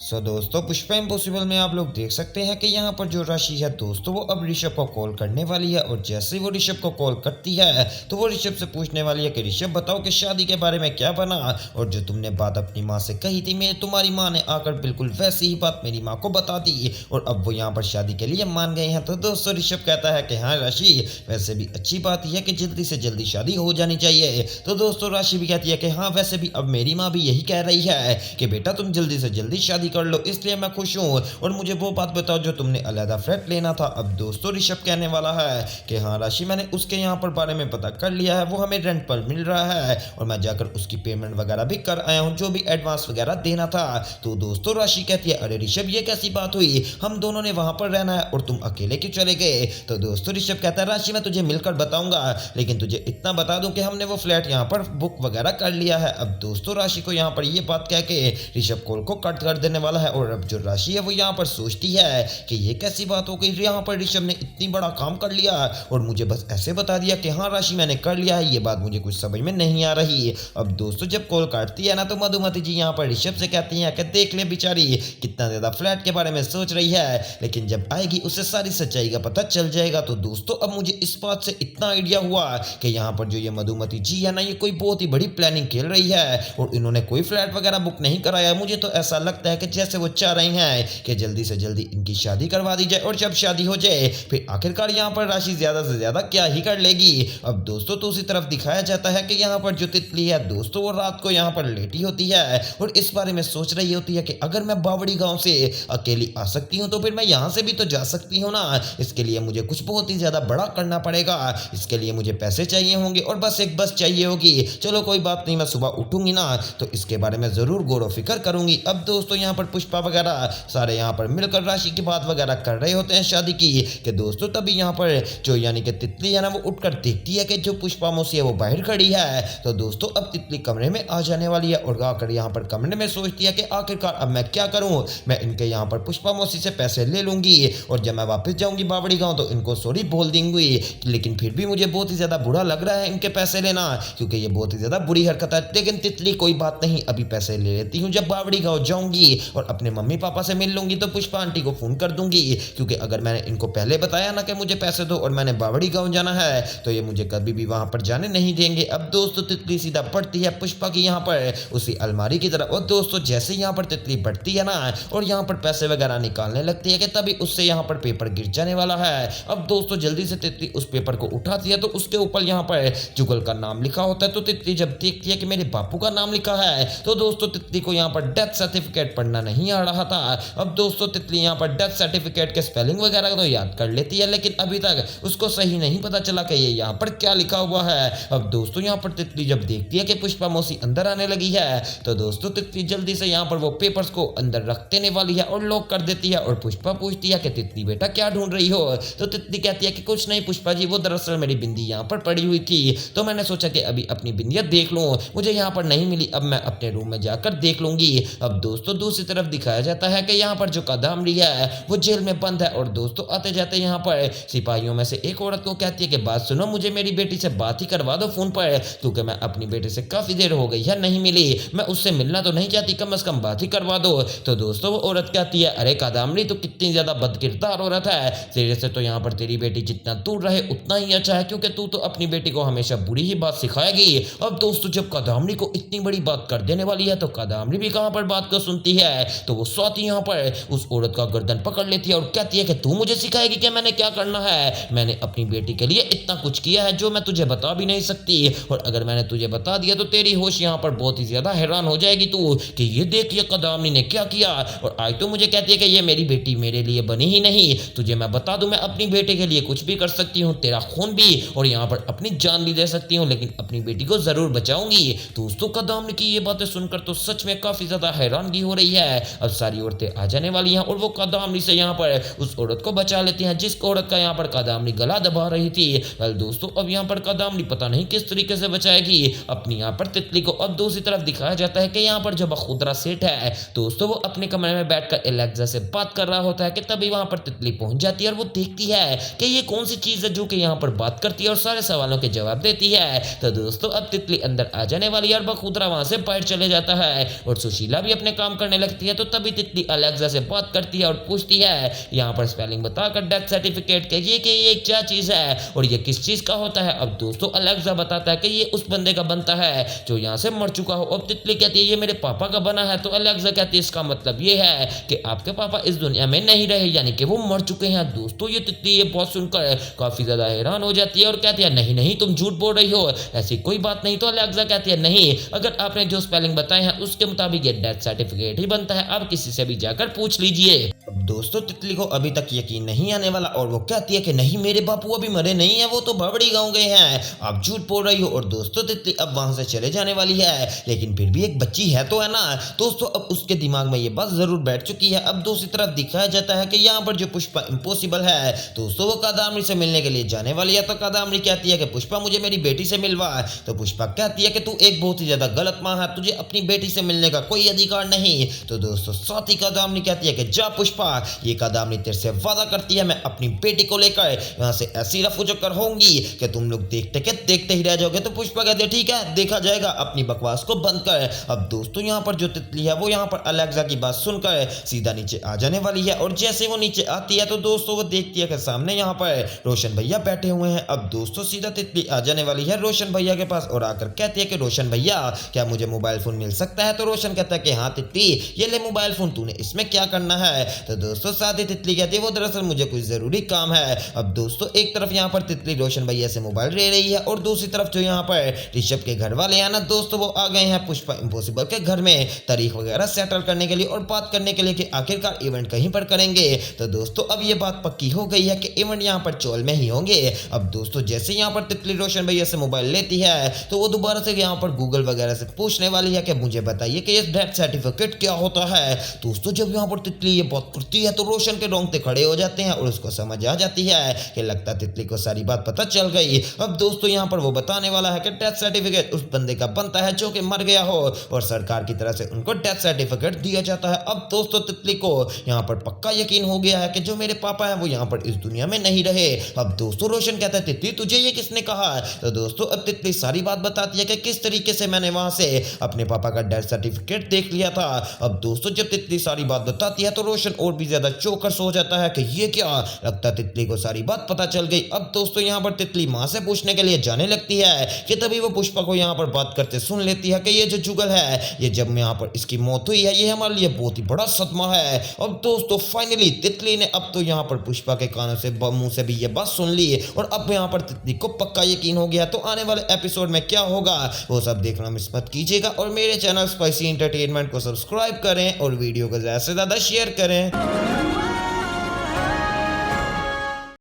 दोस्तों पुष्पा इम्पॉसिबल में आप लोग देख सकते हैं कि यहाँ पर जो राशि है दोस्तों वो अब ऋषभ को कॉल करने वाली है। और जैसे ही वो ऋषभ को कॉल करती है तो वो ऋषभ से पूछने वाली है कि ऋषभ बताओ कि शादी के बारे में क्या बना, और जो तुमने बात अपनी माँ से कही थी मैं तुम्हारी माँ ने आकर बिल्कुल वैसी ही बात मेरी माँ को बता दी और अब वो यहाँ पर शादी के लिए मान गए हैं। तो दोस्तों ऋषभ कहता है कि हाँ राशि, वैसे भी अच्छी बात यह है कि जल्दी से जल्दी शादी हो जानी चाहिए। तो दोस्तों राशि भी कहती है कि हाँ वैसे भी अब मेरी माँ भी यही कह रही है कि बेटा तुम जल्दी से जल्दी शादी कर लो, इसलिए मैं खुश हूँ। और मुझे वो बात बताओ जो तुमने अलहदा फ्लैट लेना था। अब दोस्तों ऋषभ कहने वाला है कि हाँ राशि, मैंने उसके यहाँ पर बारे में पता कर लिया है, वो हमें रेंट पर मिल रहा है और मैं जाकर उसकी पेमेंट वगैरह भी कर आया हूँ, जो भी एडवांस वगैरह देना था। तो दोस्तों राशि कहती है अरे ऋषभ ये कैसी बात हुई, हम दोनों ने वहां पर रहना है और तुम अकेले क्यों चले गए। तो दोस्तों ऋषभ कहता है राशि मैं तुझे मिलकर बताऊंगा, लेकिन तुझे इतना बता दूं कि हमने वो फ्लैट यहाँ पर बुक वगैरह कर लिया है। अब दोस्तों राशि को यहाँ पर ये बात कह के ऋषभ कॉल को कट कर देने वाला है। और अब जो राशि है वो यहाँ पर सोचती है कि ये कैसी बात हो गई, यहाँ पर ऋषभ ने इतनी बड़ा काम कर लिया और मुझे बस ऐसे बता दिया कि हाँ राशि मैंने कर लिया है, ये बात मुझे कुछ समझ में नहीं आ रही। अब दोस्तों जब कॉल काटती है ना तो मधुमती जी यहाँ पर ऋषभ से कहती हैं कि देख ले बेचारी कितना ज्यादा फ्लैट के बारे में सोच रही है, लेकिन जब आएगी उसे सारी सच्चाई का पता चल जाएगा। तो दोस्तों अब मुझे इस बात से इतना आइडिया हुआ कि यहाँ पर जो ये मधुमती जी है ना ये कोई बहुत ही बड़ी प्लानिंग खेल रही है और इन्होंने कोई फ्लैट वगैरह बुक नहीं कराया। मुझे तो ऐसा लगता है कि जैसे वो चाह रही हैं कि जल्दी से जल्दी इनकी शादी करवा दी जाए और जब शादी हो जाए फिर आखिरकार यहाँ पर राशि ज्यादा से ज्यादा क्या ही कर लेगी। अब दोस्तों तो उसी तरफ दिखाया जाता है कि यहाँ पर जो तितली है दोस्तों वो रात को यहाँ पर लेटी होती है और इस बारे में सोच रही होती है कि अगर मैं बावड़ी गांव से अकेली आ सकती हूँ तो फिर मैं यहाँ से भी तो जा सकती हूँ ना। इसके लिए मुझे कुछ बहुत ही ज्यादा बड़ा करना पड़ेगा, इसके लिए मुझे पैसे चाहिए होंगे और बस एक बस चाहिए होगी। चलो कोई बात नहीं, मैं सुबह उठूंगी ना तो इसके बारे में जरूर गौर फिक्र करूंगी। अब दोस्तों यहाँ पर पुष्पा वगैरह सारे यहाँ पर मिलकर राशि की बात वगैरह कर रहे होते हैं शादी की कि दोस्तों तभी यहाँ पर जो यानी कि तितली है ना वो उठकर देखती है कि जो पुष्पा मौसी है वो बाहर खड़ी है। तो दोस्तों अब तितली कमरे में आ जाने वाली है और आकर यहाँ पर कमरे में सोचती है कि आखिरकार अब मैं क्या करूं, मैं इनके यहाँ पर पुष्पा मौसी से पैसे ले लूंगी और जब मैं वापस जाऊंगी बावड़ी गांव तो इनको सॉरी बोल दूंगी, लेकिन फिर भी मुझे बहुत ही ज्यादा बुरा लग रहा है इनके पैसे लेना क्योंकि ये बहुत ही ज्यादा बुरी हरकत है। लेकिन तितली कोई बात नहीं, अभी पैसे ले लेती हूँ, जब बावड़ी गांव जाऊंगी और अपने मम्मी पापा से मिल लूंगी तो पुष्पा आंटी को फोन कर दूंगी, क्योंकि अगर मैंने इनको पहले बताया ना कि मुझे पैसे दो और मैंने बावड़ी गांव जाना है तो ये मुझे कभी भी वहां पर जाने नहीं देंगे। अब दोस्तों तितली सीधा बढ़ती है पुष्पा की यहाँ पर उसी अलमारी की तरफ और दोस्तों जैसे यहाँ पर तितली बढ़ती है ना और यहाँ पर पैसे वगैरह निकालने लगती है कि तभी उससे यहाँ पर पेपर गिर जाने वाला है। अब दोस्तों जल्दी से तितली उस पेपर को उठाती है तो उसके ऊपर यहाँ पर जुगल का नाम लिखा होता है। तो तितली जब देखती है कि मेरे बापू का नाम लिखा है तो दोस्तों तितली को यहाँ पर डेथ सर्टिफिकेट पढ़ना नहीं आ रहा था। अब दोस्तों तितली यहाँ पर डेथ सर्टिफिकेट के स्पेलिंग वगैरह तो याद कर लेती है, लेकिन अभी तक उसको सही नहीं पता चला कि ये यहाँ पर क्या लिखा हुआ है। अब दोस्तों यहाँ पर तितली जब देखती है कि पुष्पा मौसी अंदर आने लगी है तो दोस्तों तितली जल्दी से यहाँ पर वो पेपर्स को अंदर रख देने वाली है और लॉक कर देती है। और पुष्पा पूछती है कि तितली बेटा क्या ढूंढ रही हो। तो तितली कहती है कि कुछ नहीं पुष्पा जी, वो दरअसल मेरी बिंदी यहाँ पर पड़ी हुई थी तो मैंने सोचा कि अभी अपनी बिंदिया देख लूं, मुझे यहाँ पर नहीं मिली, अब मैं अपने रूम में जाकर देख लूंगी। अब दोस्तों दूसरी तरफ दिखाया जाता है कि यहाँ पर जो कादम्बरी है वो जेल में बंद है और दोस्तों आते जाते यहाँ पर सिपाहियों में से एक औरत को कहती है कि बात सुनो, मुझे मेरी बेटी से बात ही करवा दो फोन पर, क्योंकि मैं अपनी बेटी से काफी देर हो गई है नहीं मिली, मैं उससे मिलना तो नहीं चाहती, कम से कम बात ही करवा दो। तो दोस्तों वो औरत कहती है अरे कादम्बरी तो कितनी ज्यादा बदकिरदार औरत है, तेरे से तो यहाँ पर तेरी बेटी जितना दूर रहे उतना ही अच्छा है, क्योंकि तू तो अपनी बेटी को हमेशा बुरी ही बात सिखाएगी। अब दोस्तों जब कादम्बरी को इतनी बड़ी बात कर देने वाली है तो कादम्बरी भी कहाँ पर बात को सुनती है तो वो स्वाति यहाँ पर उस औरत का गर्दन पकड़ लेती है और कहती है कि तू मुझे सिखाएगी कि मैंने क्या करना है, मैंने अपनी बेटी के लिए इतना कुछ किया है जो मैं तुझे बता भी नहीं सकती, और अगर मैंने तुझे बता दिया तो तेरी होश यहाँ पर बहुत ही ज्यादा हैरान हो जाएगी तू कि ये देख ये कादम्बरी ने क्या किया। और आज तो मुझे कहती है कि ये मेरी बेटी मेरे लिए बनी ही नहीं, तुझे मैं बता दूं मैं अपनी बेटे के लिए कुछ भी कर सकती हूँ, तेरा खून भी और यहाँ पर अपनी जान भी दे सकती हूँ, लेकिन अपनी बेटी को जरूर बचाऊंगी। दोस्तों कादम्बरी की ये बातें सुनकर तो सच में काफी ज्यादा हैरानगी हो रही है। अब सारी औरतें आ जाने वाली हैं और वो कादम्बरी से यहाँ पर उस औरत को बचा लेती हैं जिस औरत का यहाँ पर कादम्बरी गला दबा रही थी। दोस्तों अब यहाँ पर कादम्बरी पता नहीं किस तरीके से बचाएगी अपनी यहाँ पर तितली को। अब दूसरी तरफ दिखाया जाता है कि यहाँ पर जो बखुदरा सेठ है दोस्तों वो अपने कमरे में बैठकर एलेक्सा से बात कर रहा होता है कि तभी वहां पर तितली पहुंच जाती है और वो देखती है कि ये कौन सी चीज है जो कि यहाँ पर बात करती है और सारे सवालों के जवाब देती है। तो दोस्तों अब तितली अंदर आ जाने वाली है और बखुदरा वहां से बाहर चले जाता है और सुशीला भी अपने काम करने लगती करती है तो तभी तितली अलेक्सा से बात करती है और पूछती है यहाँ पर स्पेलिंग बताकर डेथ सर्टिफिकेट के कि ये क्या चीज़ है और ये किस चीज़ का होता है। अब दोस्तों अलेक्सा बताता है कि ये उस बंदे का बनता है जो यहाँ से मर चुका हो। अब तितली कहती है ये मेरे पापा का बना है। तो अलेक्सा कहती है इसका मतलब ये है कि आपके पापा इस दुनिया में नहीं रहे, यानी कि वो मर चुके हैं। दोस्तों ये तितली ये बात सुनकर काफ़ी ज़्यादा हैरान हो जाती है और कहती है नहीं नहीं तुम झूठ बोल रही हो, ऐसी कोई बात नहीं। तो अलेक्सा कहती है नहीं, अगर आपने जो स्पेलिंग बताए हैं उसके मुताबिक ये डेथ सर्टिफिकेट ही बनता है, आप किसी से भी जाकर पूछ लीजिए। अब दोस्तों तितली को अभी तक यकीन नहीं आने वाला और वो कहती है कि नहीं मेरे बापू अभी मरे नहीं है, वो तो भवड़ी गाँव गए हैं, आप झूठ बोल रही हो। और दोस्तों तितली अब वहां से चले जाने वाली है, लेकिन फिर भी एक बच्ची है तो है ना दोस्तों। अब उसके दिमाग में ये बात जरूर बैठ चुकी है। अब दूसरी तरफ दिखाया जाता है कि यहाँ पर जो पुष्पा इम्पॉसिबल है दोस्तों वो कादामनी से मिलने के लिए जाने वाली है। तो कादामनी कहती है कि पुष्पा मुझे मेरी बेटी से मिलवा। तो पुष्पा कहती है कि तू एक बहुत ही ज्यादा गलत माँ है, तुझे अपनी बेटी से मिलने का कोई अधिकार नहीं। तो दोस्तों साथ ही कादामनी कहती है कि जा पुष्पा, ये कादामनी तेरे से वादा करती है मैं अपनी बेटी को लेकर यहाँ से ऐसी रफू चक्कर होंगी कि तुम लोग देखते ही रह जाओगे। तो पुष्पा कहती है ठीक है देखा जाएगा, अपनी बकवास को बंद कर। अब दोस्तों यहाँ पर जो तितली है वो यहाँ पर अलेक्सा की बात सुनकर सीधा नीचे आ जाने वाली है और जैसे वो नीचे आती है तो दोस्तों वो देखती है कि सामने यहाँ पर रोशन भैया बैठे हुए हैं। अब दोस्तों सीधा तितली आ जाने वाली है रोशन भैया के पास और आकर कहती है कि रोशन भैया क्या मुझे मोबाइल फोन मिल सकता है। तो रोशन कहता है कि हाँ तितली ये ले मोबाइल फोन, तूने इसमें क्या करना है। तो दोस्तों साथ ही तितली कहती है वो दरअसल मुझे कुछ जरूरी काम है। अब दोस्तों एक तरफ यहाँ पर तितली रोशन भैया से मोबाइल ले रही है और दूसरी तरफ जो यहाँ पर ऋषभ के घर वाले हैं ना दोस्तों वो आ गए हैं पुष्पा इम्पॉसिबल के घर में तारीख वगैरह सेटल करने के लिए और बात करने के लिए कि आखिरकार इवेंट कहीं पर करेंगे। तो दोस्तों अब ये बात पक्की हो गई है कि इवेंट यहाँ पर चौल में ही होंगे। अब दोस्तों जैसे यहाँ पर तितली रोशन भैया से मोबाइल लेती है तो वो दोबारा से यहाँ पर गूगल वगैरह से पूछने वाली है कि मुझे बताइए कि ये डेथ सर्टिफिकेट क्या होता है। दोस्तों जब यहाँ पर तितली ये बात करती है तो रोशन के रोंगटे खड़े हो जाते हैं और उसको समझ आ जाती है कि लगता तितली को सारी बात पता चल गई। अब दोस्तों यहाँ पर वो बताने वाला है कि डेथ सर्टिफिकेट उस बंदे का बनता है जो कि मर गया हो और सरकार की तरफ से उनको डेथ सर्टिफिकेट दिया जाता है। अब दोस्तों तितली को यहाँ पर पक्का यकीन हो गया है कि जो मेरे पापा हैं वो यहाँ पर इस दुनिया में नहीं रहे। अब दोस्तों रोशन कहता है तितली तुझे ये किसने कहा। तो दोस्तों अब तितली सारी बात बताती है कि किस तरीके से मैंने वहां से अपने पापा का डेथ सर्टिफिकेट देख लिया था। अब दोस्तों जब तितली सारी बात बताती है तो रोशन और भी ज्यादा चौकस हो जाता है कि ये क्या, लगता तितली को सारी बात पता चल गई। अब दोस्तों यहाँ पर तितली माँ से पूछने के लिए जाने लगती है कि तभी वो पुष्पा को यहाँ पर बात करते सुन लेती है कि ये जो जुगल है ये जब यहाँ पर इसकी मौत हुई है ये हमारे लिए बहुत ही बड़ा सदमा है। अब दोस्तों फाइनली तितली ने अब तो यहाँ पर पुष्पा के कानों से मुंह से भी ये बात सुन ली और अब यहाँ पर तितली को पक्का यकीन हो गया। तो आने वाले एपिसोड में क्या होगा वो सब देखना मिस मत कीजिएगा और मेरे चैनल स्पाइसी एंटरटेनमेंट को सब्सक्राइब करें और वीडियो को ज़्यादा से ज़्यादा शेयर करें।